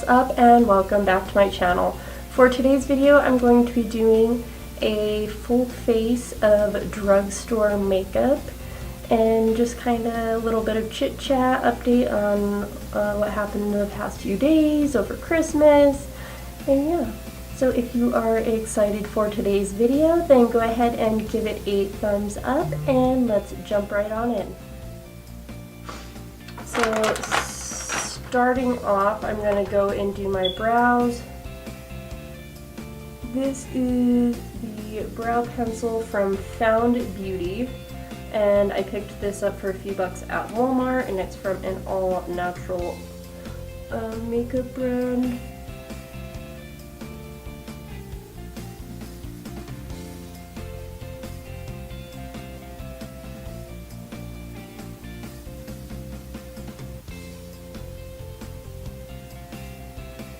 What's up and welcome back to my channel. For today's video I'm going to be doing a full face of drugstore makeup and just kind of a little bit of chit chat update on what happened in the past few days over Christmas, and yeah. So if you are excited for today's video, then go ahead and give it a thumbs up and let's jump right on in. So starting off, I'm going to go and do my brows. This is the brow pencil from Found Beauty, and I picked this up for a few bucks at Walmart, and it's from an all natural makeup brand.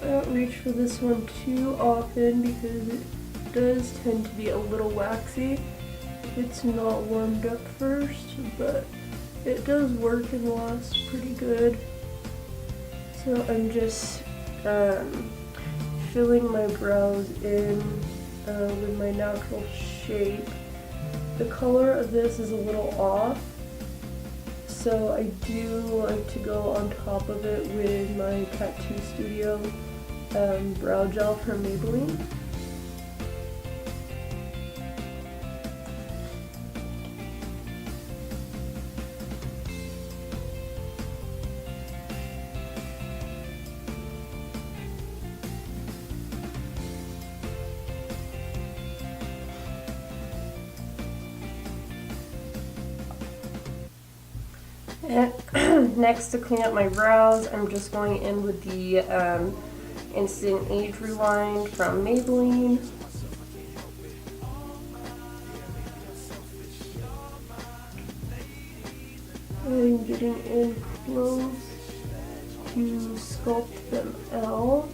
I don't reach for this one too often because it does tend to be a little waxy. It's not warmed up first, but it does work and lasts pretty good. So I'm just filling my brows in with my natural shape. The color of this is a little off, so I do like to go on top of it with my Tattoo Studio brow gel from Maybelline. And next, to clean up my brows, I'm just going in with the Instant Age Rewind from Maybelline. And getting in close to sculpt them out.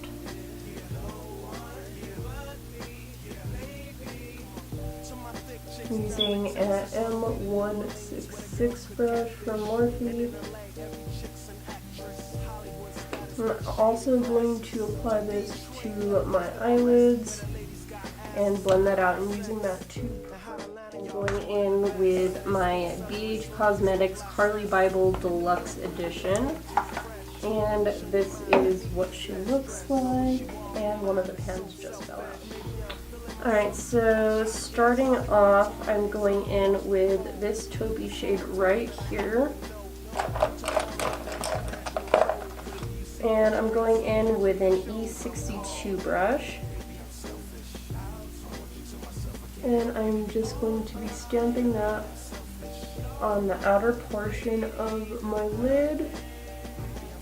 Using an M166 brush from Morphe. I'm also going to apply this to my eyelids and blend that out, and using that too. I'm going in with my BH Cosmetics Carli Byel Deluxe Edition, and this is what she looks like, and one of the pens just fell out. Alright, so starting off, I'm going in with this taupey shade right here. And I'm going in with an E62 brush. And I'm just going to be stamping that on the outer portion of my lid,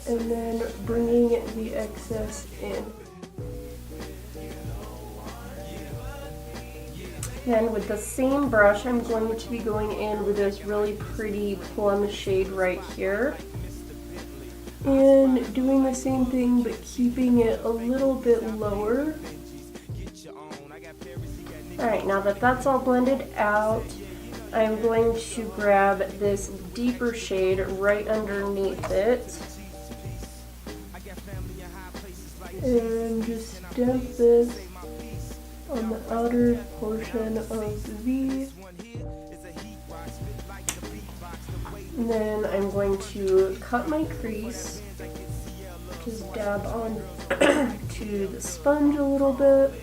and then bringing the excess in. Then with the same brush, I'm going to be going in with this really pretty plum shade right here. And doing the same thing, but keeping it a little bit lower. Alright, now that that's all blended out, I'm going to grab this deeper shade right underneath it. And just stamp this on the outer portion of the V. And then I'm going to cut my crease, just dab on to the sponge a little bit.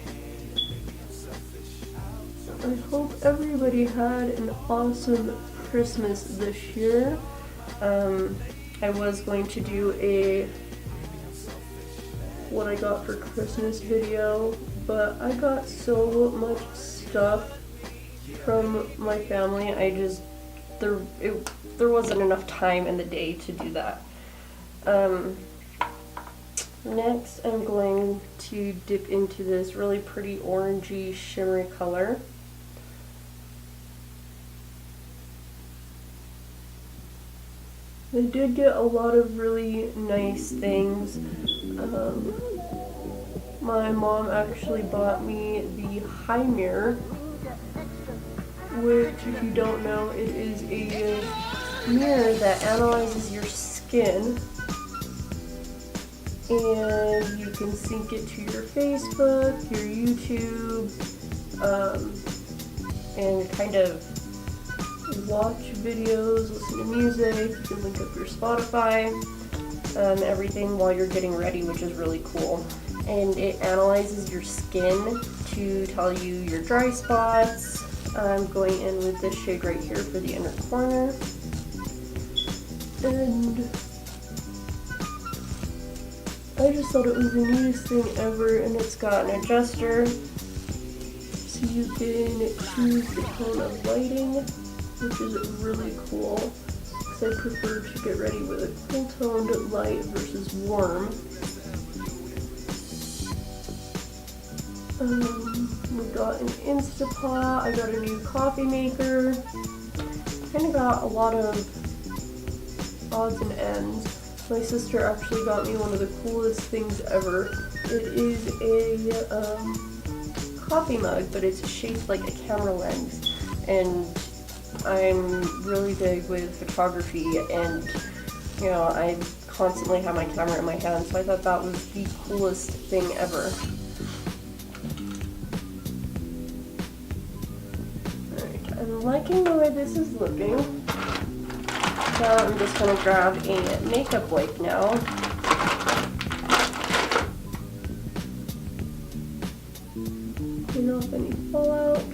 I hope everybody had an awesome Christmas this year. I was going to do a what I got for Christmas video, but I got so much stuff from my family, there wasn't enough time in the day to do that. Next, I'm going to dip into this really pretty orangey shimmery color. I did get a lot of really nice things. My mom actually bought me the High Mirror, which, if you don't know, it is a mirror that analyzes your skin, and you can sync it to your Facebook, your YouTube, and kind of watch videos, listen to music. You can link up your Spotify, everything while you're getting ready, which is really cool. And it analyzes your skin to tell you your dry spots. I'm going in with this shade right here for the inner corner. And I just thought it was the neatest thing ever, and it's got an adjuster so you can choose the tone of lighting, which is really cool because I prefer to get ready with a cool toned light versus warm. We got an Instapot, I got a new coffee maker, kind of got a lot of odds and ends. My sister actually got me one of the coolest things ever. It is a coffee mug, but it's shaped like a camera lens. And I'm really big with photography, and you know, I constantly have my camera in my hand, so I thought that was the coolest thing ever. Alright, I'm liking the way this is looking. So I'm just going to grab a makeup wipe now. Clean off any fallout.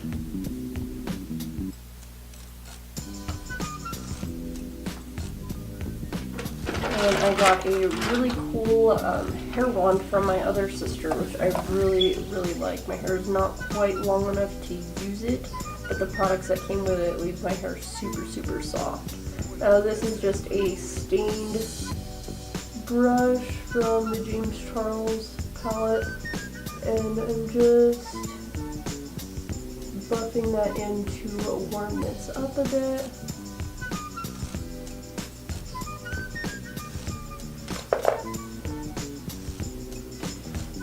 And I got a really cool hair wand from my other sister, which I really like. My hair is not quite long enough to use it, but the products that came with it leave my hair super soft. This is just a stained brush from the James Charles palette, and I'm just buffing that in to warm this up a bit.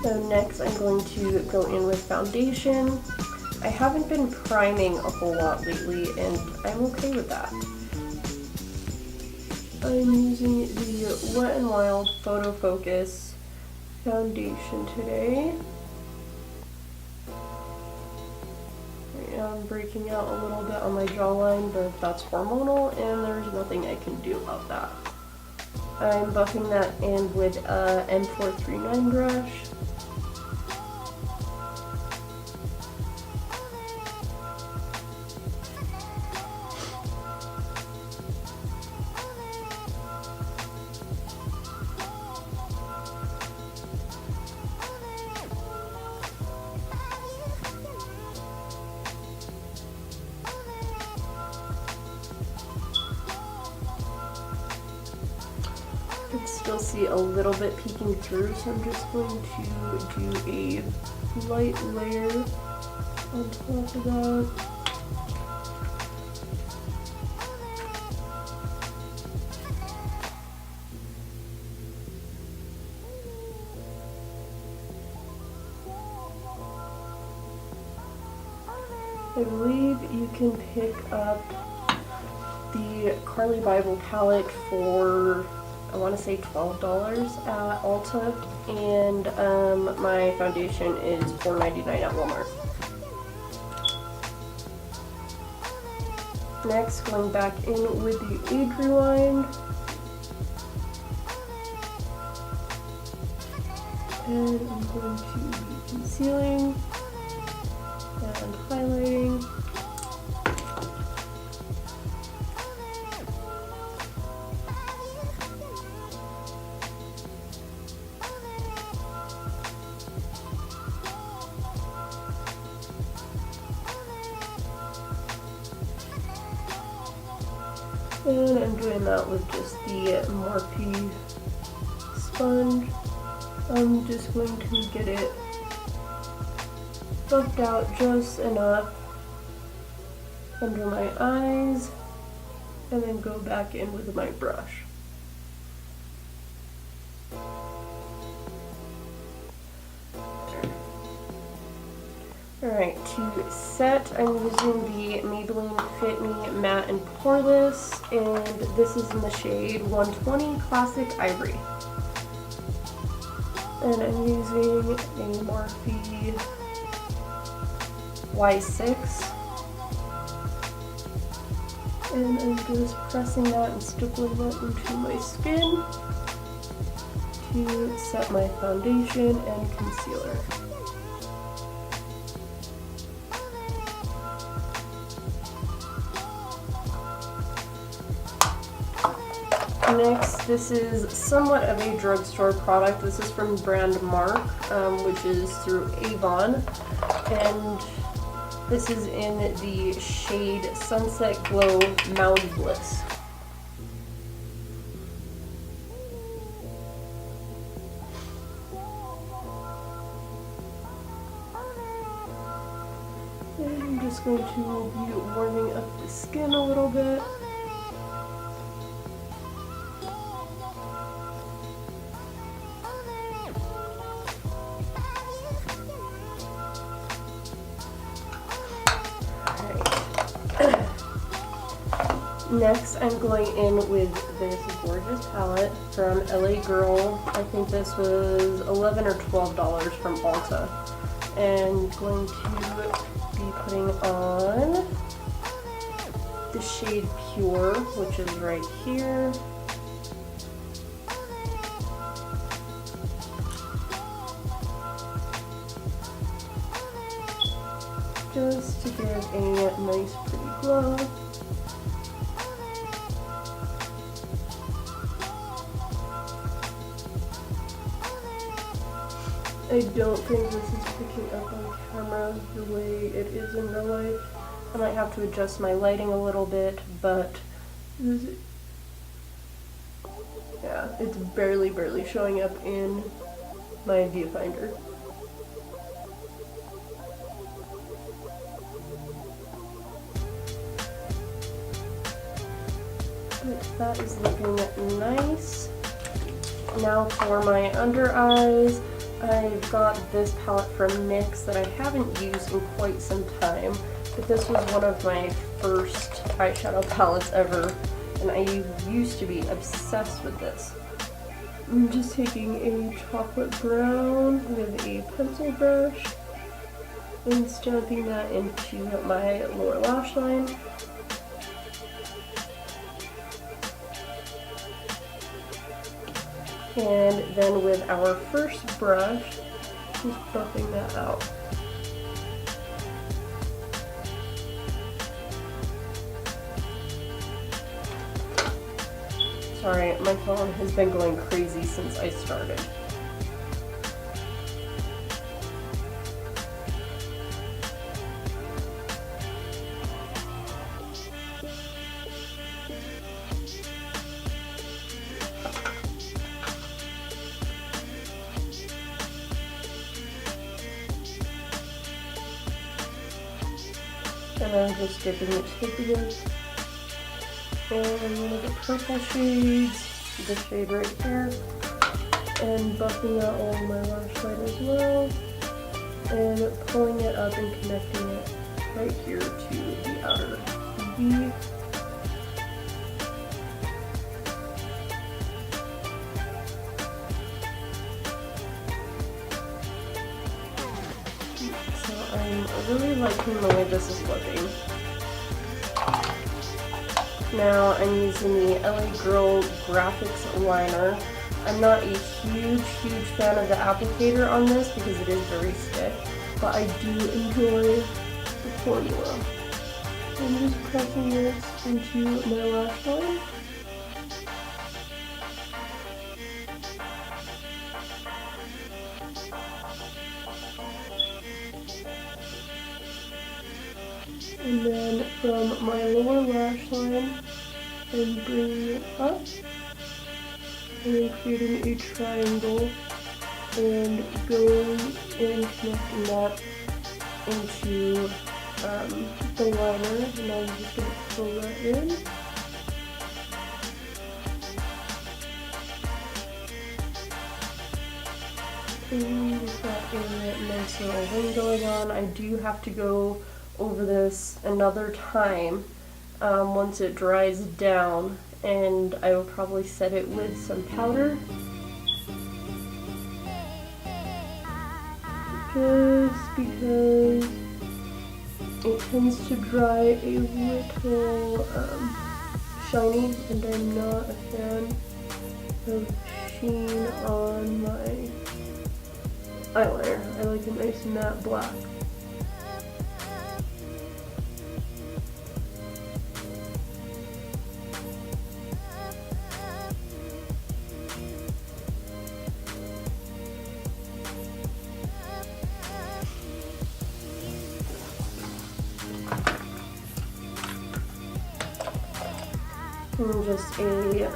So next I'm going to go in with foundation. I haven't been priming a whole lot lately, and I'm okay with that. I'm using the Wet n Wild Photofocus foundation today. I'm breaking out a little bit on my jawline, but that's hormonal and there's nothing I can do about that. I'm buffing that in with a M439 brush. I can still see a little bit peeking through, so I'm just going to do a light layer on top of that. I believe you can pick up the Carli Byel palette for, I want to say $12 at Ulta, and my foundation is $4.99 at Walmart. Next, going back in with the Age Rewind. And I'm going to be concealing and highlighting. And I'm doing that with just the Morphe sponge. I'm just going to get it buffed out just enough under my eyes, and then go back in with my brush. Alright, to set, I'm using the Maybelline Fit Me Matte and Poreless, and this is in the shade 120 Classic Ivory. And I'm using a Morphe Y6. And I'm just pressing that and stippling that into my skin to set my foundation and concealer. Next, this is somewhat of a drugstore product. This is from brand Mark, which is through Avon, and this is in the shade Sunset Glow Maui Bliss. And I'm just going to be warming up the skin a little bit. Next, I'm going in with this gorgeous palette from LaGirl. I think this was $11 or $12 from Ulta. And going to be putting on the shade Pure, which is right here. Just to give a nice pretty glow. I don't think this is picking up on camera the way it is in real life. I might have to adjust my lighting a little bit, but yeah, it's barely showing up in my viewfinder. But that is looking nice. Now for my under eyes. I've got this palette from NYX that I haven't used in quite some time, but this was one of my first eyeshadow palettes ever, and I used to be obsessed with this. I'm just taking a chocolate brown with a pencil brush and stamping that into my lower lash line. And then with our first brush, just buffing that out. Sorry, my phone has been going crazy since I started. And I'm just dipping the tip of this in one of the purple shades, the shade right here, and buffing out along my lash line as well, and pulling it up and connecting it right here to the outer V. I'm really liking the way this is looking. Now I'm using the LaGirl Graphics Liner. I'm not a huge fan of the applicator on this because it is very stiff, but I do enjoy the formula. So I'm just pressing this into my lash line. And then from my lower lash line, I'm bringing it up and then creating a triangle and going and connecting that into the liner. And I'm just going to fill that in. And we've got a nice little wing going on. I do have to go over this another time once it dries down, and I will probably set it with some powder. just because it tends to dry a little shiny, and I'm not a fan of sheen on my eyeliner. I like a nice matte black. And just a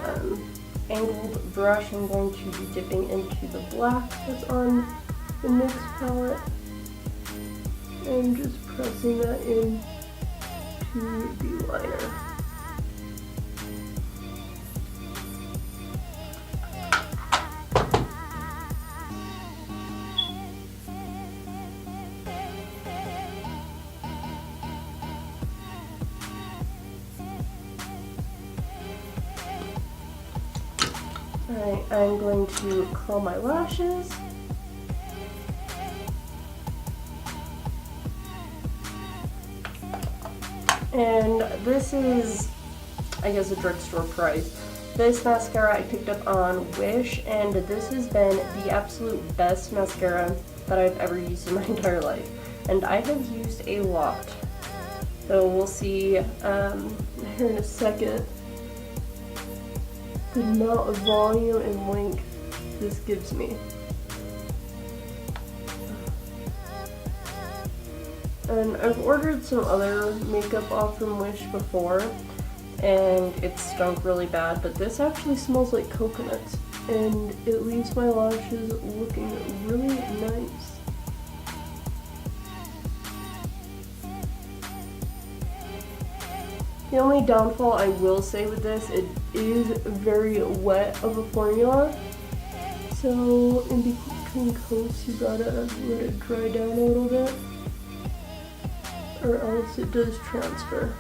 angled brush, I'm going to be dipping into the black that's on the NYX palette and just pressing that in to the liner. Alright, I'm going to curl my lashes. And this is, I guess, a drugstore price. This mascara I picked up on Wish, and this has been the absolute best mascara that I've ever used in my entire life. And I have used a lot. So we'll see here in a second the amount of volume and length this gives me. And I've ordered some other makeup off from Wish before, and it stunk really bad, but this actually smells like coconuts, and it leaves my lashes looking really nice. The only downfall I will say with this, it is very wet of a formula, so in between coats you gotta let it dry down a little bit, or else it does transfer.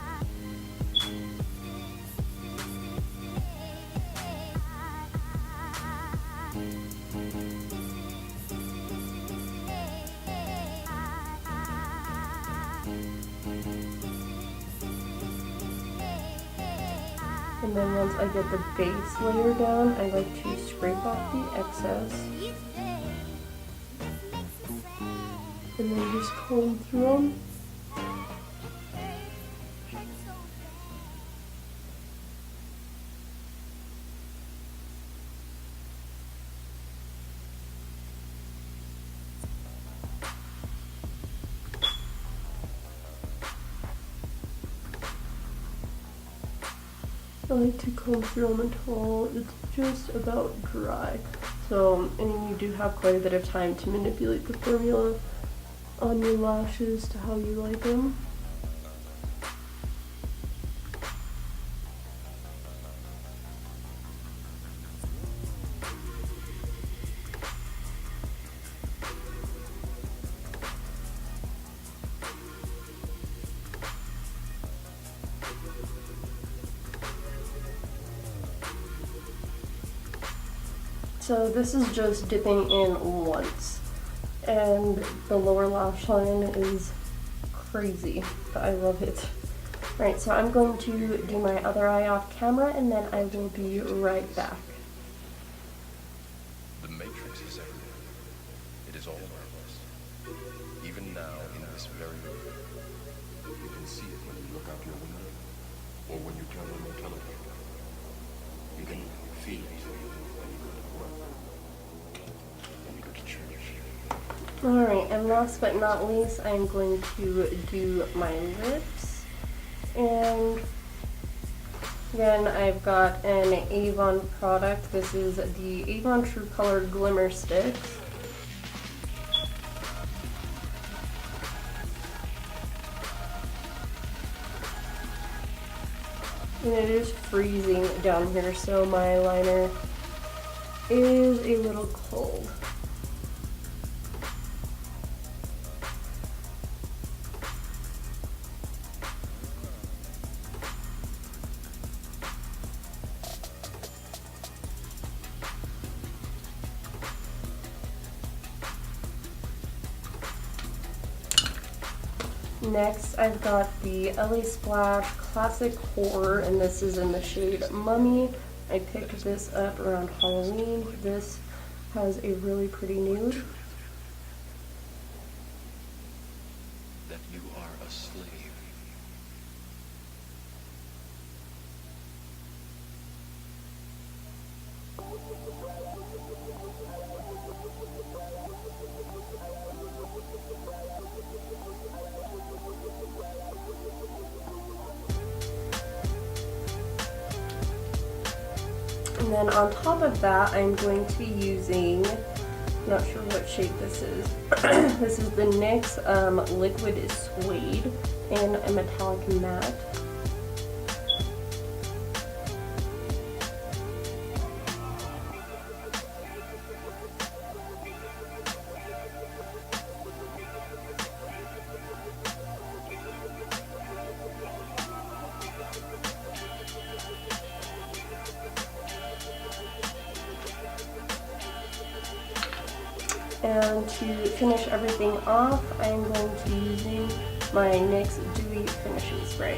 And then once I get the base layer down, I like to scrape off the excess. And then just comb through them. I like to comb through them until it's just about dry. So, and you do have quite a bit of time to manipulate the formula on your lashes to how you like them. So this is just dipping in once, and the lower lash line is crazy, but I love it. Alright, so I'm going to do my other eye off camera, and then I will be right back. The matrix is everywhere. It is all around us. Even now, in this very moment. You can see it when you look out your window, or when you turn on your television. You can feel it. Alright, and last but not least, I'm going to do my lips. And again, I've got an Avon product. This is the Avon True Color Glimmer Sticks. And it is freezing down here, so my liner is a little cold. Next, I've got the LA Splash Classic Horror, and this is in the shade Mummy. I picked this up around Halloween. This has a really pretty nude. That you are a slave. And then on top of that, I'm going to be using, not sure what shade this is. This is the NYX Liquid Suede in a metallic matte. And to finish everything off, I'm going to be using my NYX Dewy Finishing Spray.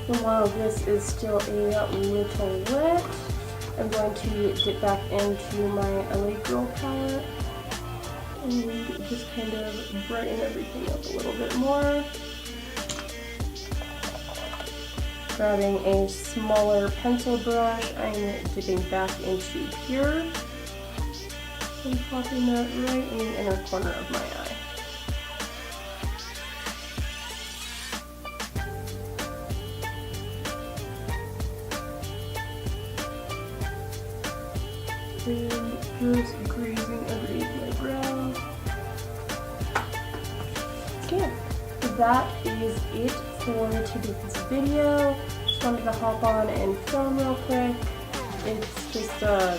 And while this is still a little wet, I'm going to dip back into my LaGirl palette and just kind of brighten everything up a little bit more. Grabbing a smaller pencil brush, I'm dipping back into Pure and popping that right in the inner corner of my eye. And just grazing underneath my brows. Okay, that is it for today's video. Just wanted to hop on and film real quick. It's just a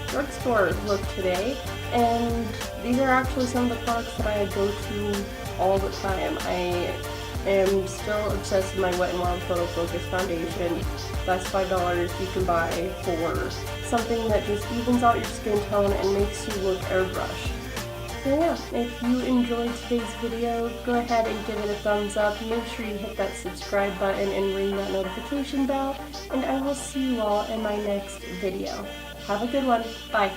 drugstore look today, and these are actually some of the products that I go to all the time. I am still obsessed with my Wet n Wild Photofocus foundation. That's $5 you can buy for something that just evens out your skin tone and makes you look airbrushed. So yeah, if you enjoyed today's video, go ahead and give it a thumbs up. Make sure you hit that subscribe button and ring that notification bell. And I will see you all in my next video. Have a good one. Bye.